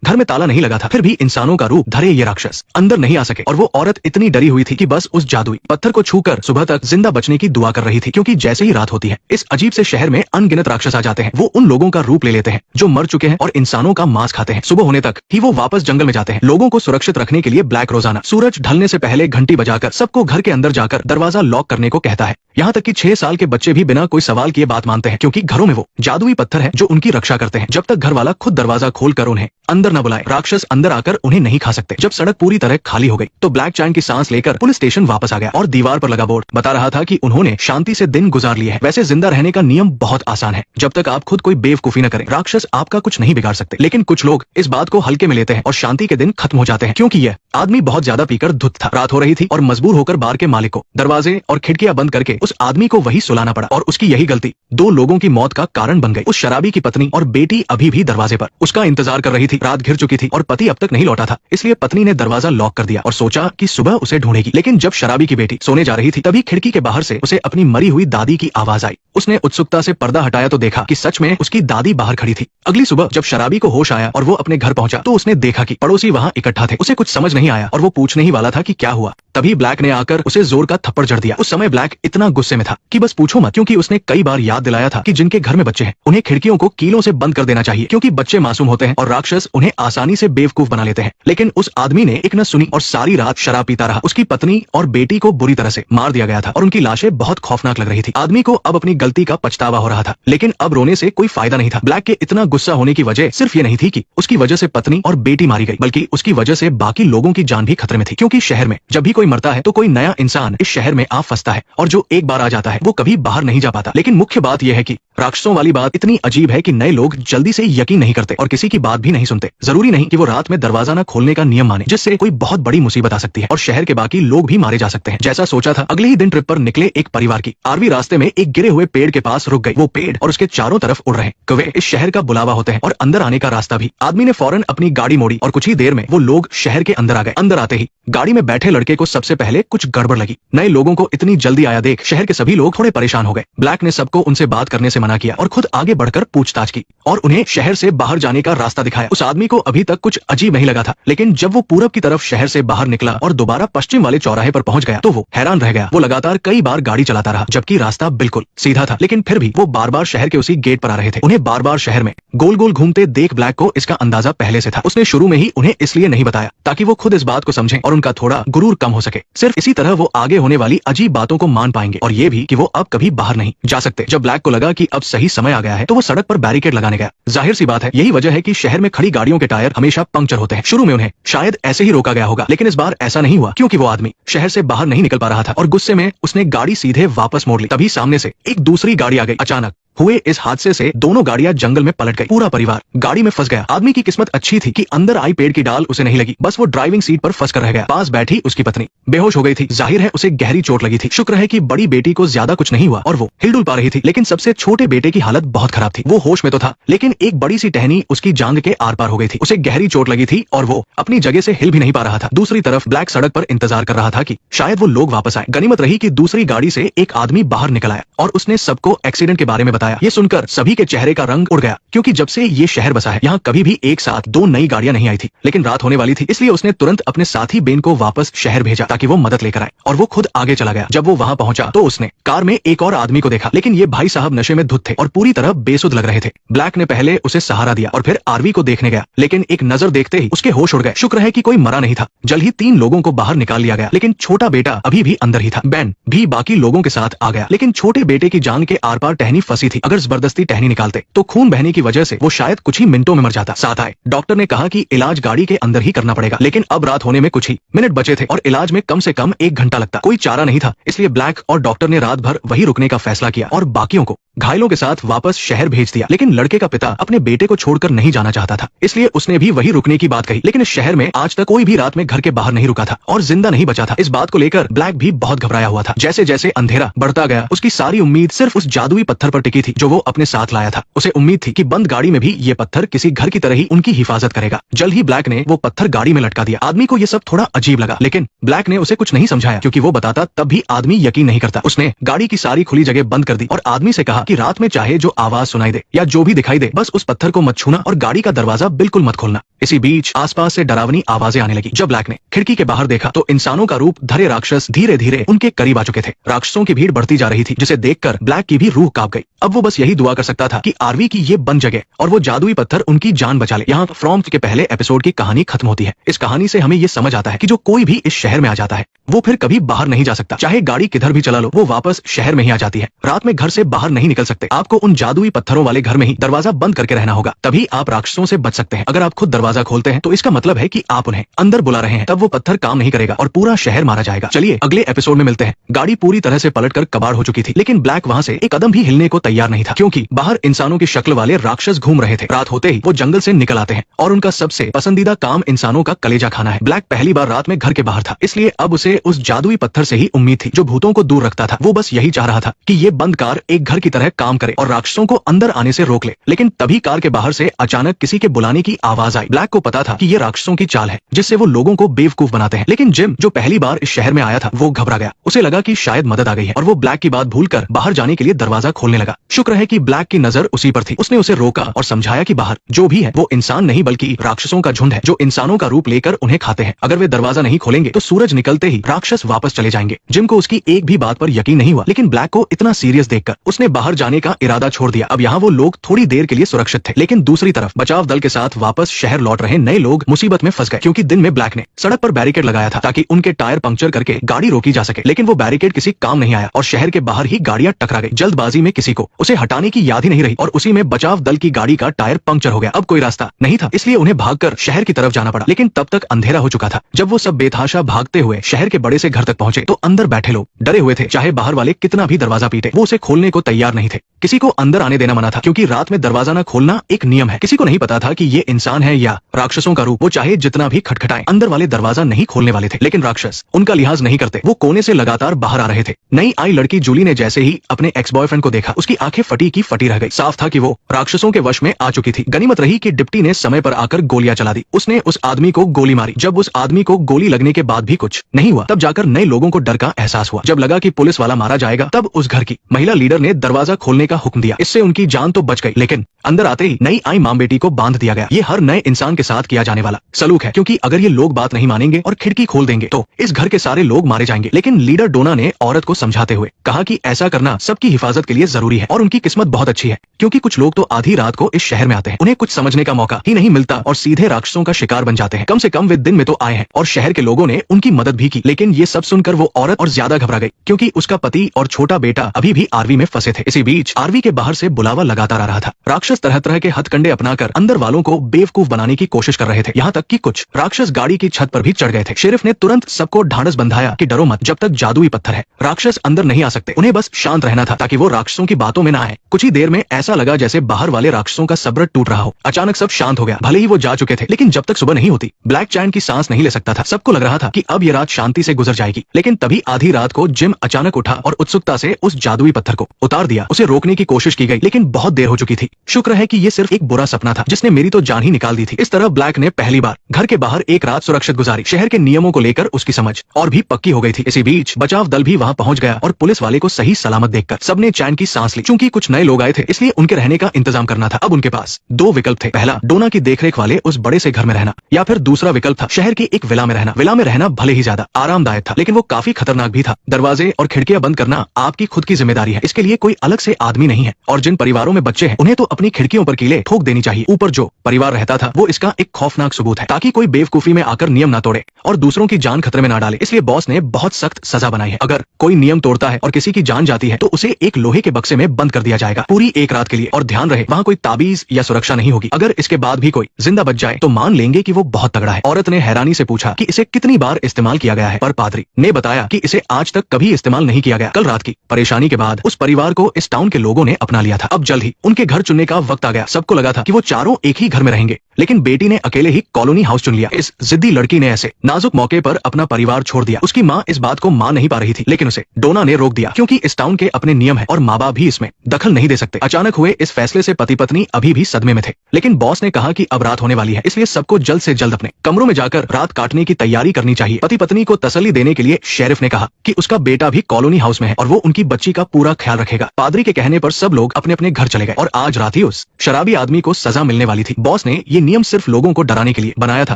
घर में ताला नहीं लगा था, फिर भी इंसानों का रूप धरे ये राक्षस अंदर नहीं आ सके और वो औरत इतनी डरी हुई थी कि बस उस जादुई पत्थर को छूकर सुबह तक जिंदा बचने की दुआ कर रही थी, क्योंकि जैसे ही रात होती है इस अजीब से शहर में अनगिनत राक्षस आ जाते हैं। वो उन लोगों का रूप ले लेते हैं जो मर चुके हैं और इंसानों का मांस खाते हैं। सुबह होने तक ही वो वापस जंगल में जाते हैं। लोगों को सुरक्षित रखने के लिए ब्लैक रोजाना सूरज ढलने से पहले घंटी बजाकर सबको घर के अंदर जाकर दरवाजा लॉक करने को कहता है। यहाँ तक कि 6 साल के बच्चे भी बिना कोई सवाल किए बात मानते हैं, क्योंकि घरों में वो जादुई पत्थर है जो उनकी रक्षा करते हैं। जब तक घर वाला खुद दरवाजा खोलकर उन्हें अंदर न बुलाए, राक्षस अंदर आकर उन्हें नहीं खा सकते। जब सड़क पूरी तरह खाली हो गई तो ब्लैक चैन की सांस लेकर पुलिस स्टेशन वापस आ गया और दीवार पर लगा बोर्ड बता रहा था कि उन्होंने शांति से दिन गुजार लिए हैं। वैसे जिंदा रहने का नियम बहुत आसान है, जब तक आप खुद कोई बेवकूफी न करें। राक्षस आपका कुछ नहीं बिगाड़ सकते, लेकिन कुछ लोग इस बात को हल्के में लेते हैं और शांति के दिन खत्म हो जाते हैं। क्योंकि यह आदमी बहुत ज्यादा पीकर धुत था। रात हो रही थी और मजबूर होकर बार के मालिक को दरवाजे और खिड़कियां बंद करके उस आदमी को वही सुलाना पड़ा और उसकी यही गलती 2 लोगों की मौत का कारण बन गई। उस शराबी की पत्नी और बेटी अभी भी दरवाजे पर उसका इंतजार कर रही थी। रात घिर चुकी थी और पति अब तक नहीं लौटा था, इसलिए पत्नी ने दरवाजा लॉक कर दिया और सोचा कि सुबह उसे ढूंढेगी। लेकिन जब शराबी की बेटी सोने जा रही थी तभी खिड़की के बाहर से उसे अपनी मरी हुई दादी की आवाज आई। उसने उत्सुकता से पर्दा हटाया तो देखा कि सच में उसकी दादी बाहर खड़ी थी। अगली सुबह जब शराबी को होश आया और वो अपने घर पहुंचा तो उसने देखा कि पड़ोसी वहां इकट्ठा थे। उसे कुछ समझ नहीं आया और वो पूछने ही वाला था कि क्या हुआ, तभी ब्लैक ने आकर उसे जोर का थप्पड़ जड़ दिया। उस समय ब्लैक इतना गुस्से में था कि बस पूछो मत, क्योंकि उसने कई बार याद दिलाया था कि जिनके घर में बच्चे हैं उन्हें खिड़कियों को कीलों से बंद कर देना चाहिए, क्योंकि बच्चे मासूम होते हैं और राक्षस उन्हें आसानी से बेवकूफ बना लेते हैं। लेकिन उस आदमी ने एक न सुनी और सारी रात शराब पीता रहा। उसकी पत्नी और बेटी को बुरी तरह से मार दिया गया था और उनकी लाशें बहुत खौफनाक लग रही थी। आदमी को अब अपनी गलती का पछतावा हो रहा था, लेकिन अब रोने से कोई फायदा नहीं था। ब्लैक के इतना गुस्सा होने की वजह सिर्फ ये नहीं थी कि उसकी वजह से पत्नी और बेटी मारी गई, बल्कि उसकी वजह से बाकी लोगों की जान भी खतरे में थी। क्योंकि शहर में जब भी कोई मरता है तो कोई नया इंसान इस शहर में आ फंसता है और जो एक बार आ जाता है वो कभी बाहर नहीं जा पाता। लेकिन मुख्य बात यह है कि राक्षसों वाली बात इतनी अजीब है कि नए लोग जल्दी से यकीन नहीं करते और किसी की बात भी नहीं सुनते। जरूरी नहीं कि वो रात में दरवाजा न खोलने का नियम माने, जिससे कोई बहुत बड़ी मुसीबत आ सकती है और शहर के बाकी लोग भी मारे जा सकते हैं। जैसा सोचा था, अगले ही दिन ट्रिप पर निकले एक परिवार की आरवी रास्ते में एक गिरे हुए पेड़ के पास रुक गई। वो पेड़ और उसके चारों तरफ उड़ रहे कौवे इस शहर का बुलावा होते हैं और अंदर आने का रास्ता भी। आदमी ने फौरन अपनी गाड़ी मोड़ी और कुछ ही देर में वो लोग शहर के अंदर आ गए। अंदर आते ही गाड़ी में बैठे लड़के को सबसे पहले कुछ गड़बड़ लगी। नए लोगों को इतनी जल्दी आया देख शहर के सभी लोग थोड़े परेशान हो गए। ब्लैक ने सबको उनसे बात करने से मना किया और खुद आगे बढ़कर पूछताछ की और उन्हें शहर से बाहर जाने का रास्ता दिखाया। उस आदमी को अभी तक कुछ अजीब नहीं लगा था, लेकिन जब वो पूरब की तरफ शहर से बाहर निकला और दोबारा पश्चिम वाले चौराहे पर पहुंच गया तो वो हैरान रह गया। वो लगातार कई बार गाड़ी चलाता रहा जबकि रास्ता बिल्कुल सीधा था, लेकिन फिर भी वो बार बार शहर के उसी गेट पर आ रहे थे। उन्हें बार बार शहर में गोल गोल घूमते देख ब्लैक को इसका अंदाजा पहले से था। उसने शुरू में ही उन्हें इसलिए नहीं बताया ताकि वो खुद इस बात को समझें और उनका थोड़ा गुरूर कम हो सके। सिर्फ इसी तरह वो आगे होने वाली अजीब बातों को मान पाएंगे और ये भी कि वो अब कभी बाहर नहीं जा सकते। जब ब्लैक को लगा कि अब सही समय आ गया है तो वो सड़क पर बैरिकेड लगाने गया। जाहिर सी बात है, यही वजह है कि शहर में खड़ी गाड़ियों के टायर हमेशा पंक्चर होते हैं। शुरू में उन्हें शायद ऐसे ही रोका गया होगा, लेकिन इस बार ऐसा नहीं हुआ क्योंकि वो आदमी शहर से बाहर नहीं निकल पा रहा था और गुस्से में उसने गाड़ी सीधे वापस मोड़ ली। तभी सामने से एक दूसरी गाड़ी आ गई। अचानक हुए इस हादसे से दोनों गाड़ियां जंगल में पलट गई। पूरा परिवार गाड़ी में फंस गया। आदमी की किस्मत अच्छी थी कि अंदर आई पेड़ की डाल उसे नहीं लगी, बस वो ड्राइविंग सीट पर फंस कर रह गया। पास बैठी उसकी पत्नी बेहोश हो गई थी। जाहिर है उसे गहरी चोट लगी थी। शुक्र है कि बड़ी बेटी को ज्यादा कुछ नहीं हुआ और वो हिलडुल पा रही थी, लेकिन सबसे छोटे बेटे की हालत बहुत खराब थी। वो होश में तो था, लेकिन एक बड़ी सी टहनी उसकी जांघ के आर पार हो गई थी। उसे गहरी चोट लगी थी और वो अपनी जगह से हिल भी नहीं पा रहा था। दूसरी तरफ ब्लैक सड़क पर इंतजार कर रहा था कि शायद वो लोग वापस आए। गनीमत रही कि दूसरी गाड़ी से एक आदमी बाहर निकल आया और उसने सबको एक्सीडेंट के बारे में बताया। ये सुनकर सभी के चेहरे का रंग उड़ गया, क्योंकि जब से ये शहर बसा है यहाँ कभी भी एक साथ 2 नई गाड़ियां नहीं आई थी। लेकिन रात होने वाली थी, इसलिए उसने तुरंत अपने साथी बेन को वापस शहर भेजा ताकि वो मदद लेकर आए और वो खुद आगे चला गया। जब वो वहां पहुंचा तो उसने कार में एक और आदमी को देखा, लेकिन ये भाई साहब नशे में धुत थे और पूरी तरह बेसुध लग रहे थे। ब्लैक ने पहले उसे सहारा दिया और फिर आरवी को देखने गया, लेकिन एक नजर देखते ही उसके होश उड़ गए। शुक्र है कि कोई मरा नहीं था। जल्द ही 3 लोगों को बाहर निकाल लिया गया, लेकिन छोटा बेटा अभी भी अंदर ही था। बेन भी बाकी लोगों के साथ आ गया, लेकिन छोटे बेटे की जान के आर पार टहनी फंसी थी। अगर जबरदस्ती टहनी निकालते तो खून बहने की वजह से वो शायद कुछ ही मिनटों में मर जाता। साथ आए डॉक्टर ने कहा कि इलाज गाड़ी के अंदर ही करना पड़ेगा, लेकिन अब रात होने में कुछ ही मिनट बचे थे और इलाज में कम से कम 1 घंटा लगता। कोई चारा नहीं था, इसलिए ब्लैक और डॉक्टर ने रात भर वहीं रुकने का फैसला किया और बाकियों को घायलों के साथ वापस शहर भेज दिया। लेकिन लड़के का पिता अपने बेटे को छोड़कर नहीं जाना चाहता था, इसलिए उसने भी वहीं रुकने की बात कही। लेकिन इस शहर में आज तक कोई भी रात में घर के बाहर नहीं रुका था और जिंदा नहीं बचा था। इस बात को लेकर ब्लैक भी बहुत घबराया हुआ था। जैसे जैसे अंधेरा बढ़ता गया उसकी सारी उम्मीद सिर्फ उस जादुई पत्थर पर टिकी थी जो वो अपने साथ लाया था। उसे उम्मीद थी कि बंद गाड़ी में भी ये पत्थर किसी घर की तरह ही उनकी हिफाजत करेगा। जल्द ही ब्लैक ने वो पत्थर गाड़ी में लटका दिया। आदमी को ये सब थोड़ा अजीब लगा, लेकिन ब्लैक ने उसे कुछ नहीं समझाया क्योंकि वो बताता तब भी आदमी यकीन नहीं करता। उसने गाड़ी की सारी खुली जगह बंद कर दी और आदमी से कहा कि रात में चाहे जो आवाज सुनाई दे या जो भी दिखाई दे, बस उस पत्थर को मत छूना और गाड़ी का दरवाजा बिल्कुल मत खोलना। इसी बीच आसपास से डरावनी आवाजें आने लगी। जब ब्लैक ने खिड़की के बाहर देखा तो इंसानों का रूप धरे राक्षस धीरे धीरे उनके करीब आ चुके थे। राक्षसों की भीड़ बढ़ती जा रही थी, जिसे देखकर ब्लैक की भी रूह कांप गई। अब वो बस यही दुआ कर सकता था कि आरवी की ये बंद जगह और वो जादुई पत्थर उनकी जान बचा ले। यहाँ फ्रॉम के पहले एपिसोड की कहानी खत्म होती है। इस कहानी से हमें ये समझ आता है कि जो कोई भी इस शहर में आ जाता है वो फिर कभी बाहर नहीं जा सकता। चाहे गाड़ी किधर भी चला लो, वो वापस शहर में ही आ जाती है। रात में घर से बाहर नहीं निकल सकते। आपको उन जादुई पत्थरों वाले घर में ही दरवाजा बंद करके रहना होगा, तभी आप राक्षसों से बच सकते हैं। अगर आप खुद दरवाजा खोलते हैं तो इसका मतलब है कि आप उन्हें अंदर बुला रहे हैं, तब वो पत्थर काम नहीं करेगा और पूरा शहर मारा जाएगा। चलिए अगले एपिसोड में मिलते हैं। गाड़ी पूरी तरह से पलटकर कबाड़ हो चुकी थी, लेकिन ब्लैक वहाँ से एक कदम भी हिलने को तैयार नहीं था, क्योंकि बाहर इंसानों की शक्ल वाले राक्षस घूम रहे थे। रात होते ही वो जंगल से निकल आते हैं और उनका सबसे पसंदीदा काम इंसानों का कलेजा खाना है। ब्लैक पहली बार रात में घर के बाहर था, इसलिए अब उसे उस जादुई पत्थर से ही उम्मीद थी जो भूतों को दूर रखता था। वो बस यही चाह रहा था कि ये बंद कार एक घर की तरह काम करे और राक्षसों को अंदर आने से रोक ले। लेकिन तभी कार के बाहर से अचानक किसी के बुलाने की आवाज आई। ब्लैक को पता था कि ये राक्षसों की चाल है, जिससे वो लोगों को बेवकूफ बनाते हैं। लेकिन जिम, जो पहली बार इस शहर में आया था, वो घबरा गया। उसे लगा कि शायद मदद आ गई है और वो ब्लैक की बात भूलकर बाहर जाने के लिए दरवाजा खोलने लगा। शुक्र है कि ब्लैक की नजर उसी पर थी। उसने उसे रोका और समझाया कि बाहर जो भी है वो इंसान नहीं बल्कि राक्षसों का झुंड है, जो इंसानों का रूप लेकर उन्हें खाते हैं। अगर वे दरवाजा नहीं खोलेंगे तो सूरज निकलते ही राक्षस वापस चले जाएंगे। जिम को उसकी एक भी बात पर यकीन नहीं हुआ, लेकिन ब्लैक को इतना सीरियस देखकर उसने बाहर जाने का इरादा छोड़ दिया। अब यहाँ वो लोग थोड़ी देर के लिए सुरक्षित थे, लेकिन दूसरी तरफ बचाव दल के साथ वापस शहर लौट रहे नए लोग मुसीबत में फंस गए, क्योंकि दिन में ब्लैक ने सड़क पर बैरिकेड लगाया था ताकि उनके टायर पंक्चर करके गाड़ी रोकी जा सके। लेकिन वो बैरिकेड किसी काम नहीं आया और शहर के बाहर ही गाड़ियां टकरा गई। जल्दबाजी में किसी को उसे हटाने की याद ही नहीं रही और उसी में बचाव दल की गाड़ी का टायर पंक्चर हो गया। अब कोई रास्ता नहीं था, इसलिए उन्हें भागकर शहर की तरफ जाना पड़ा। लेकिन तब तक अंधेरा हो चुका था। जब वो सब बेतहाशा भागते हुए शहर के बड़े से घर तक पहुंचे तो अंदर बैठे लोग डरे हुए थे। चाहे बाहर वाले कितना भी दरवाजा पीटे, वो उसे खोलने को तैयार नहीं थे। किसी को अंदर आने देना मना था, क्योंकि रात में दरवाजा न खोलना एक नियम है। किसी को नहीं पता था कि ये इंसान है या राक्षसों का रूप। वो चाहे जितना भी खटखटाएं, अंदर वाले दरवाजा नहीं खोलने वाले थे। लेकिन राक्षस उनका लिहाज नहीं करते। वो कोने से लगातार बाहर आ रहे थे। नई आई लड़की जूली ने जैसे ही अपने एक्स बॉयफ्रेंड को देखा, उसकी आंखें फटी की फटी रह गई। साफ था कि वो राक्षसों के वश में आ चुकी थी। गनीमत रही कि डिप्टी ने समय पर आकर गोलियां चला दी। उसने उस आदमी को गोली मारी। जब उस आदमी को गोली लगने के बाद भी कुछ नहीं हुआ, तब जाकर नए लोगों को डर का एहसास हुआ। जब लगा कि पुलिस वाला मारा जाएगा, तब उस घर की महिला लीडर ने दरवाजा खोलने का हुक्म दिया। इससे उनकी जान तो बच गई, लेकिन अंदर आते ही नई आई मां बेटी को बांध दिया गया। ये हर नए इंसान के साथ किया जाने वाला सलूक है, क्योंकि अगर ये लोग बात नहीं मानेंगे और खिड़की खोल देंगे तो इस घर के सारे लोग मारे जाएंगे। लेकिन लीडर डोना ने औरत को समझाते हुए कहा कि ऐसा करना सबकी हिफाजत के लिए जरूरी है और उनकी किस्मत बहुत अच्छी है, क्योंकि कुछ लोग तो आधी रात को इस शहर में आते हैं, उन्हें कुछ समझने का मौका ही नहीं मिलता और सीधे राक्षसों का शिकार बन जाते हैं। कम से कम वे दिन में तो आए हैं और शहर के लोगों ने उनकी मदद भी की। लेकिन ये सब सुनकर वो औरत और ज्यादा घबरा गई, क्योंकि उसका पति और छोटा बेटा अभी भी आरवी में फंसे थे। इसी बीच आरवी के बाहर से बुलावा लगातार आ रहा था। राक्षस तरह तरह के हथकंडे अपनाकर अंदर वालों को बेवकूफ बनाने की कोशिश कर रहे थे। यहाँ तक कि कुछ राक्षस गाड़ी की छत पर भी चढ़ गए थे। शेरिफ ने तुरंत सबको ढांढस बंधाया कि डरो मत, जब तक जादुई पत्थर है राक्षस अंदर नहीं आ सकते। उन्हें बस शांत रहना था ताकि वो राक्षसों की बातों में न आए। कुछ ही देर में ऐसा लगा जैसे बाहर वाले राक्षसों का सब्र टूट रहा हो। अचानक सब शांत हो गया। भले ही वो जा चुके थे, लेकिन जब तक सुबह नहीं होती ब्लैक चैन की सांस नहीं ले सकता था। सबको लग रहा था कि अब ये रात शांति से गुजर जाएगी। लेकिन तभी आधी रात को जिम अचानक उठा और उत्सुकता से उस जादुई पत्थर को उतार दिया। उसे रोकने की कोशिश की गई, लेकिन बहुत देर हो चुकी थी। शुक्र है कि ये सिर्फ एक बुरा सपना था जिसने मेरी तो जान ही निकाल दी थी। इस तरह ब्लैक ने पहली बार घर के बाहर एक रात सुरक्षित गुजारी। शहर के नियमों को लेकर उसकी समझ और भी पक्की हो गई थी। इसी बीच बचाव दल भी वहां पहुंच गया और पुलिस वाले को सही सलामत देखकर सबने चैन की सांस ली। चूंकि कुछ नए लोग आए थे, इसलिए उनके रहने का इंतजाम करना था। अब उनके पास दो विकल्प थे। पहला, डोना की देखरेख वाले उस बड़े से घर में रहना, या फिर दूसरा विकल्प था शहर की एक विला में रहना। विला में रहना भले ही ज्यादा आरामदायक था, लेकिन वो काफी खतरनाक भी था। दरवाजे और खिड़कियां बंद करना आपकी खुद की जिम्मेदारी है। इसके लिए कोई अलग से आदमी नहीं है। और जिन परिवारों में बच्चे हैं, उन्हें तो अपनी खिड़कियों पर कीलें ठोक देनी चाहिए। ऊपर जो परिवार रहता था वो इसका एक खौफनाक सबूत है, ताकि कोई बेवकूफी में आकर नियम ना तोड़े और दूसरों की जान खतरे में ना डाले। इसलिए बॉस ने बहुत सख्त सजा बनाई है। अगर कोई नियम तोड़ता है और किसी की जान जाती है तो उसे एक लोहे के बक्से में बंद कर दिया जाएगा पूरी एक रात के लिए। और ध्यान रहे, वहाँ कोई ताबीज या सुरक्षा नहीं होगी। अगर इसके बाद भी कोई जिंदा बच जाए तो मान लेंगे कि वो बहुत तगड़ा है। औरत ने हैरानी से पूछा कि इसे कितनी बार इस्तेमाल किया गया है, पर पादरी ने बताया कि इसे आज तक कभी इस्तेमाल नहीं किया गया। कल रात की परेशानी के बाद उस परिवार को इस टाउन के लोगों ने अपना लिया था। अब जल्द ही उनके घर चुनने का वक्त आ गया। सबको लगा था कि वो चारों एक ही घर में रहेंगे, लेकिन बेटी ने अकेले ही कॉलोनी हाउस चुन लिया। इस जिद्दी लड़की ने ऐसे नाजुक मौके पर अपना परिवार छोड़ दिया। उसकी माँ इस बात को मान नहीं पा रही थी, लेकिन उसे डोना ने रोक दिया, क्योंकि इस टाउन के अपने नियम है और माँ बाप भी इसमें दखल नहीं दे सकते। अचानक हुए इस फैसले से पति पत्नी अभी भी सदमे में थे, लेकिन बॉस ने कहा कि अब रात होने वाली है, इसलिए सबको जल्द से जल्द अपने कमरों में जाकर रात काटने की तैयारी करनी चाहिए। पति पत्नी को तसल्ली देने के लिए शेरिफ ने कहा कि उसका बेटा भी कॉलोनी हाउस में है और वो उनकी बच्ची का पूरा ख्याल रखेगा। पादरी के कहने पर सब लोग अपने अपने घर चले गए और आज रात ही उस शराबी आदमी को सजा मिलने वाली थी। बॉस ने ये नियम सिर्फ लोगों को डराने के लिए बनाया था,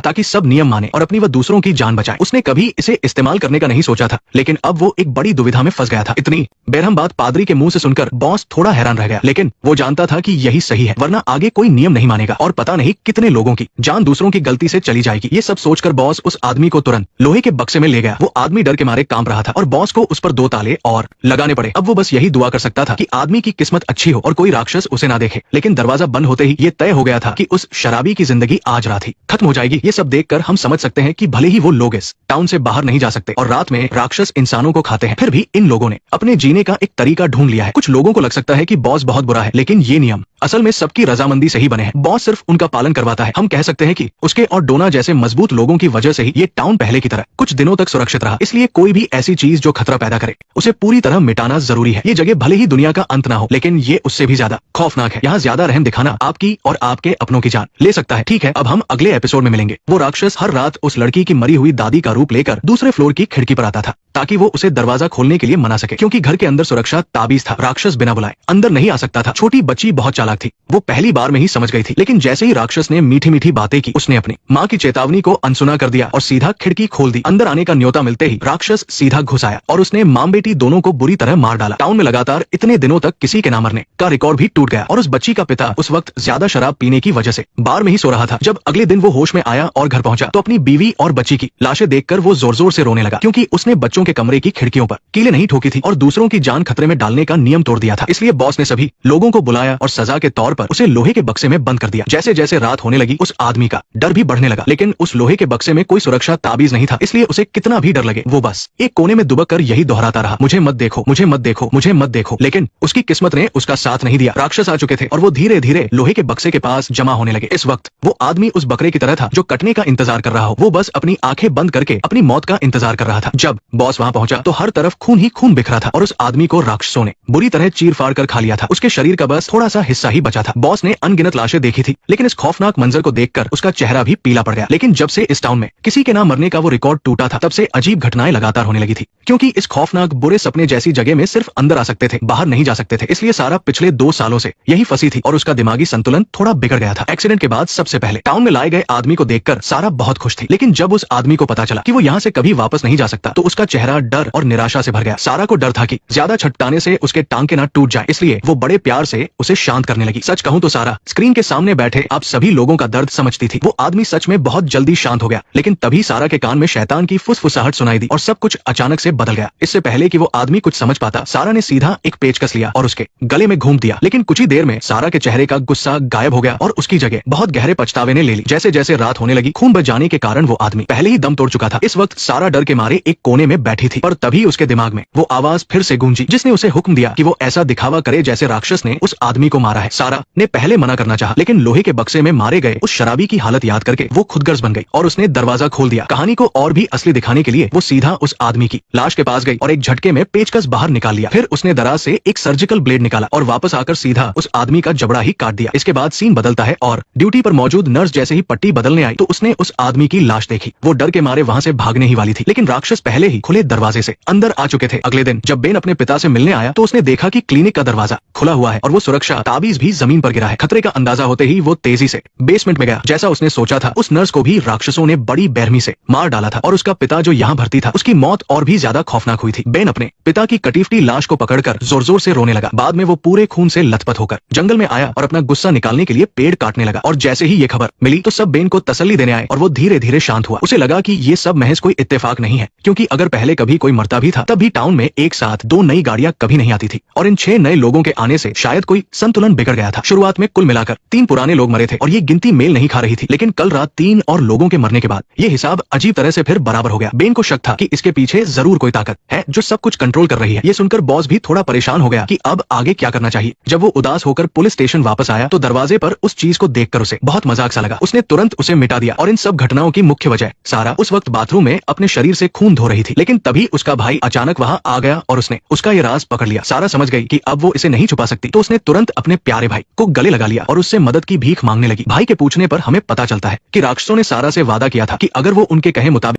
ताकि सब नियम माने और अपनी व दूसरों की जान बचाए। उसने कभी इसे इस्तेमाल करने का नहीं सोचा था, लेकिन अब वो एक बड़ी दुविधा में फंस गया था। इतनी बेरहम बात पादरी के मुंह से सुनकर बॉस थोड़ा हैरान रह गया, लेकिन वो जानता था कि यही सही है, वरना आगे कोई नियम नहीं मानेगा और पता नहीं कितने लोगों की जान दूसरों की गलती से चली जाएगी। ये सब सोचकर बॉस उस आदमी को तुरंत लोहे के बक्से में ले गया। वो आदमी डर के मारे कांप रहा था और बॉस को उस पर 2 ताले और लगाने पड़े। अब वो बस यही दुआ कर सकता था कि आदमी की किस्मत अच्छी हो और कोई राक्षस उसे ना देखे। लेकिन दरवाजा बंद होते ही ये तय हो गया था कि उस शराबी की जिंदगी आज रात ही खत्म हो जाएगी। ये सब देखकर हम समझ सकते हैं कि भले ही वो लोग इस टाउन से बाहर नहीं जा सकते और रात में राक्षस इंसानों को खाते हैं, फिर भी इन लोगों ने अपने जीने का एक तरीका ढूंढ लिया है। कुछ लोगों को लग सकता है कि बॉस बहुत बुरा है, लेकिन ये नियम असल में सबकी रजामंदी से ही बने हैं। बॉस सिर्फ उनका पालन करवाता है। हम कह सकते हैं कि उसके और डोना जैसे मजबूत लोगों की वजह से ही ये टाउन पहले की तरह कुछ दिनों तक सुरक्षित रहा। इसलिए कोई भी ऐसी चीज जो खतरा पैदा करे उसे पूरी तरह मिटाना जरूरी है। ये जगह भले ही दुनिया का अंत ना हो, लेकिन ये उससे भी ज्यादा खौफनाक है। यहाँ ज्यादा रहम दिखाना आपकी और आपके अपनों की जान ले सकता है। ठीक है, अब हम अगले एपिसोड में मिलेंगे। वो राक्षस हर रात उस लड़की की मरी हुई दादी का रूप लेकर दूसरे फ्लोर की खिड़की पर आता था, ताकि वो उसे दरवाजा खोलने के लिए मना सके, क्योंकि घर के अंदर सुरक्षा ताबीज था। राक्षस बिना बुलाए अंदर नहीं आ सकता था। छोटी बच्ची बहुत चालाक थी, वो पहली बार में ही समझ गई थी, लेकिन जैसे ही राक्षस ने मीठी मीठी बातें की, उसने अपनी माँ की चेतावनी को अनसुना कर दिया और सीधा खिड़की खोल दी। अंदर आने का न्योता मिलते ही राक्षस सीधा घुस आया और उसने माँ बेटी दोनों को बुरी तरह मार डाला। टाउन में लगातार इतने दिनों तक किसी के ना मरने का रिकॉर्ड भी टूट गया और उस बच्ची का पिता उस वक्त ज्यादा शराब पीने की वजह से बार में ही सो रहा था। जब अगले दिन वो होश में आया और घर पहुंचा तो अपनी बीवी और बच्ची की लाशें देखकर वो जोर जोर से रोने लगा, क्योंकि उसने बच्चों के कमरे की खिड़कियों पर कीलें नहीं ठोकी थी और दूसरों की जान खतरे में डालने का नियम तोड़ दिया था। इसलिए बॉस ने सभी लोगों को बुलाया और सजा के तौर पर उसे लोहे के बक्से में बंद कर दिया। जैसे जैसे रात होने लगी उस आदमी का डर भी बढ़ने लगा, लेकिन उस लोहे के बक्से में कोई सुरक्षा ताबीज नहीं था। इसलिए उसे कितना भी डर लगे वो बस एक कोने में दुबक कर यही दोहराता रहा, मुझे मत देखो, मुझे मत देखो, मुझे मत देखो। लेकिन उसकी किस्मत ने उसका साथ नहीं दिया। राक्षस आ चुके थे और वो धीरे धीरे लोहे के बक्से के पास जमा होने लगे। इस वक्त वो आदमी उस बकरे की तरह था जो कटने का इंतजार कर रहा हो। वो बस अपनी आंखें बंद करके अपनी मौत का इंतजार कर रहा था। जब बॉस वहां पहुंचा तो हर तरफ खून ही खून बिखरा था और उस आदमी को राक्षसों ने बुरी तरह चीर फाड़ कर खा लिया था। उसके शरीर का बस थोड़ा सा हिस्सा ही बचा था। बॉस ने अनगिनत लाशें देखी थी, लेकिन इस खौफनाक मंजर को देखकर उसका चेहरा भी पीला पड़ गया। लेकिन जब से इस टाउन में किसी के ना मरने का वो रिकॉर्ड टूटा था, तब से अजीब घटनाएं लगातार होने लगी थी, क्योंकि इस खौफनाक बुरे सपने जैसी जगह में सिर्फ अंदर आ सकते थे, बाहर नहीं जा सकते थे। इसलिए सारा पिछले 2 सालों से यही फंसी थी और उसका दिमागी संतुलन थोड़ा बिगड़ गया था। एक्सीडेंट के बाद सबसे पहले टाउन में लाए गए आदमी को देखकर सारा बहुत खुश थी, लेकिन जब उस आदमी को पता चला कि वो यहाँ से कभी वापस नहीं जा सकता, तो उसका चेहरा डर और निराशा से भर गया। सारा को डर था कि ज्यादा छटकाने से उसके टांके ना टूट जाए, इसलिए वो बड़े प्यार से उसे शांत करने लगी। सच कहूं तो सारा स्क्रीन के सामने बैठे आप सभी लोगों का दर्द समझती थी। वो आदमी सच में बहुत जल्दी शांत हो गया, लेकिन तभी सारा के कान में शैतान की फुसफुसाहट सुनाई दी और सब कुछ अचानक से बदल गया। इससे पहले कि वो आदमी कुछ समझ पाता, सारा ने सीधा एक पेचकस लिया और उसके गले में घूम दिया। लेकिन कुछ ही देर में सारा के चेहरे का गुस्सा गायब हो गया और उसकी जगह बहुत गहरे पछतावे ने ले ली। जैसे जैसे रात होने लगी, खून बच जाने के कारण वो आदमी पहले ही दम तोड़ चुका था। इस वक्त सारा डर के मारे एक कोने में बैठी थी, पर तभी उसके दिमाग में वो आवाज फिर से गूंजी, जिसने उसे हुक्म दिया कि वो ऐसा दिखावा करे जैसे राक्षस ने उस आदमी को मारा है। सारा ने पहले मना करना चाहा, लेकिन लोहे के बक्से में मारे गए उस शराबी की हालत याद करके वो खुदगर्ज बन गई और उसने दरवाजा खोल दिया। कहानी को और भी असली दिखाने के लिए वो सीधा उस आदमी की लाश के पास गई और एक झटके में पेचकस बाहर निकाल लिया। फिर उसने दराज से एक सर्जिकल ब्लेड निकाला और वापस आकर सीधा उस आदमी का जबड़ा ही काट दिया। इसके बाद सीन बदलता है और ड्यूटी पर मौजूद नर्स जैसे ही पट्टी बदलने आई तो उसने उस आदमी की लाश देखी। वो डर के मारे वहाँ से भागने ही वाली थी, लेकिन राक्षस पहले ही खुले दरवाजे से अंदर आ चुके थे। अगले दिन जब बेन अपने पिता से मिलने आया तो उसने देखा कि क्लिनिक का दरवाजा खुला हुआ है और वो सुरक्षा ताबीज भी जमीन पर गिरा है। खतरे का अंदाजा होते ही वो तेजी से बेसमेंट में गया। जैसा उसने सोचा था, उस नर्स को भी राक्षसों ने बड़ी बेरहमी से मार डाला था और उसका पिता जो यहाँ भर्ती था उसकी मौत और भी ज्यादा खौफनाक हुई थी। बेन अपने पिता की कटीफटी लाश को पकड़कर जोर जोर से रोने लगा। बाद में वो पूरे खून से लथपथ होकर जंगल में आया और अपना गुस्सा निकालने के लिए पेड़ काटने लगा। और जैसे ही ये खबर मिली तो सब बेन को तसल्ली देने आए और वो धीरे धीरे शांत हुआ। उसे लगा कि ये सब महज कोई इत्तेफाक नहीं है, क्योंकि अगर पहले कभी कोई मरता भी था तब भी टाउन में एक साथ 2 नई गाड़ियां कभी नहीं आती थी और इन 6 नए लोगों के आने से शायद कोई संतुलन बिगड़ गया था। शुरुआत में कुल मिलाकर 3 पुराने लोग मरे थे और ये गिनती मेल नहीं खा रही थी, लेकिन कल रात 3 और लोगों के मरने के बाद ये हिसाब अजीब तरह से फिर बराबर हो गया। बेन को शक था कि इसके पीछे जरूर कोई ताकत है जो सब कुछ कंट्रोल कर रही है। ये सुनकर बॉस भी थोड़ा परेशान हो गया कि अब आगे क्या करना चाहिए। जब वो उदास होकर पुलिस स्टेशन वापस आया तो दरवाजे पर उस चीज को देखकर उसे बहुत मजाक सा लगा। उसने तुरंत उसे मिटा दिया और इन सब घटनाओं की मुख्य वजह सारा उस वक्त बाथरूम में अपने शरीर से खून धो रही थी, लेकिन तभी उसका भाई अचानक वहां आ गया और उसने उसका ये राज पकड़ लिया। सारा समझ गई कि अब वो इसे नहीं छुपा सकती, तो उसने तुरंत अपने प्यारे भाई को गले लगा लिया और उससे मदद की भीख मांगने लगी। भाई के पूछने पर हमें पता चलता है कि राक्षसों ने सारा से वादा किया था कि अगर वो उनके कहे मुताबिक